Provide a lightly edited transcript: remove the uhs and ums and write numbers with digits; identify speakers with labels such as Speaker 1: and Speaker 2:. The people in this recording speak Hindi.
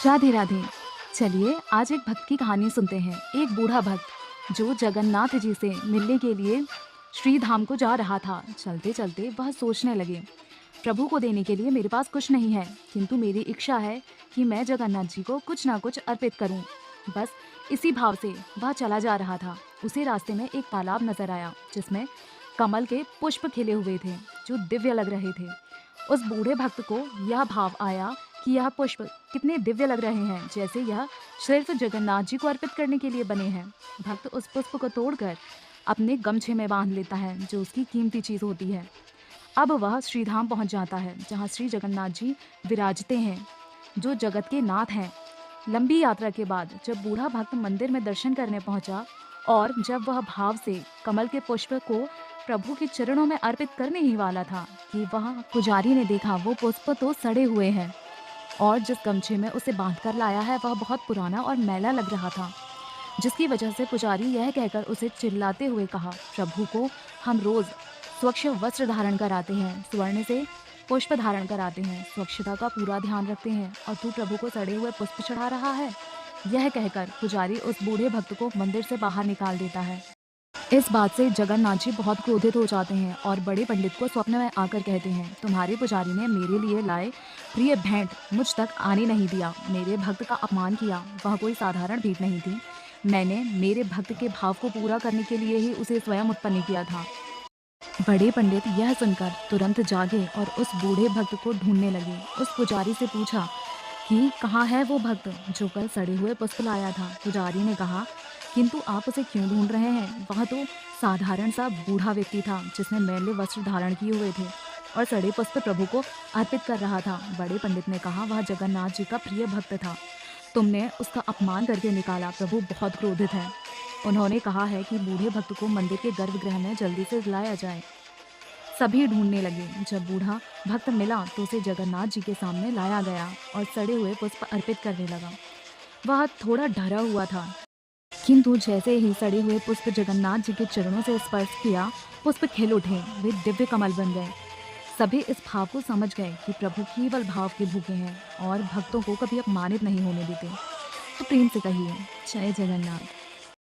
Speaker 1: राधे राधे। चलिए आज एक भक्त की कहानी सुनते हैं। एक बूढ़ा भक्त जो जगन्नाथ जी से मिलने के लिए श्री धाम को जा रहा था। चलते चलते वह सोचने लगे, प्रभु को देने के लिए मेरे पास कुछ नहीं है, किंतु मेरी इच्छा है कि मैं जगन्नाथ जी को कुछ ना कुछ अर्पित करूं। बस इसी भाव से वह चला जा रहा था। उसे रास्ते में एक तालाब नजर आया जिसमें कमल के पुष्प खिले हुए थे जो दिव्य लग रहे थे। उस बूढ़े भक्त को यह भाव आया कि यह पुष्प कितने दिव्य लग रहे हैं, जैसे यह सिर्फ जगन्नाथ जी को अर्पित करने के लिए बने हैं। भक्त उस पुष्प को तोड़कर अपने गमछे में बांध लेता है, जो उसकी कीमती चीज होती है। अब वह श्रीधाम पहुंच जाता है, जहां श्री जगन्नाथ जी विराजते हैं, जो जगत के नाथ हैं। लंबी यात्रा के बाद जब बूढ़ा भक्त मंदिर में दर्शन करने पहुंचा और जब वह भाव से कमल के पुष्प को प्रभु के चरणों में अर्पित करने ही वाला था कि वह पुजारी ने देखा वो पुष्प तो सड़े हुए हैं और जिस गमछे में उसे बांध कर लाया है वह बहुत पुराना और मैला लग रहा था, जिसकी वजह से पुजारी यह कहकर उसे चिल्लाते हुए कहा, प्रभु को हम रोज स्वच्छ वस्त्र धारण कराते हैं, स्वर्ण से पुष्प धारण कराते हैं, स्वच्छता का पूरा ध्यान रखते हैं, और तू प्रभु को सड़े हुए पुष्प चढ़ा रहा है। यह कहकर पुजारी उस बूढ़े भक्त को मंदिर से बाहर निकाल देता है। इस बात से जगन्नाथ जी बहुत क्रोधित हो जाते हैं और बड़े पंडित को स्वप्न में आकर कहते हैं, तुम्हारे पुजारी ने मेरे लिए लाए प्रिय भेंट मुझ तक आने नहीं दिया, मेरे भक्त का अपमान किया। वह कोई साधारण भेंट नहीं थी, मैंने मेरे भक्त के भाव को पूरा करने के लिए ही उसे स्वयं उत्पन्न किया था। बड़े पंडित यह सुनकर तुरंत जागे और उस बूढ़े भक्त को ढूंढने लगे। उस पुजारी से पूछा कि कहाँ है वो भक्त जो कल सड़े हुए पुष्प लाया था। पुजारी ने कहा, किंतु आप उसे क्यों ढूंढ रहे हैं? वह तो साधारण सा बूढ़ा व्यक्ति था जिसने मैले वस्त्र धारण किए हुए थे और सड़े पुष्प प्रभु को अर्पित कर रहा था। बड़े पंडित ने कहा, वह जगन्नाथ जी का प्रिय भक्त था, तुमने उसका अपमान करके निकाला, प्रभु बहुत क्रोधित है। उन्होंने कहा है कि बूढ़े भक्त को मंदिर के गर्भगृह में जल्दी से लाया जाए। सभी ढूंढने लगे। जब बूढ़ा भक्त मिला तो उसे जगन्नाथ जी के सामने लाया गया और सड़े हुए पुष्प अर्पित करने लगा। वह थोड़ा डरा हुआ था, किंतु जैसे ही सड़े हुए पुष्प जगन्नाथ जी के चरणों से स्पर्श किया, पुष्प खिल उठे, वे दिव्य कमल बन गए। सभी इस भाव को समझ गए कि प्रभु केवल भाव के भूखे हैं और भक्तों को कभी अपमानित नहीं होने देते। तो प्रेम से कहिए, जय जगन्नाथ।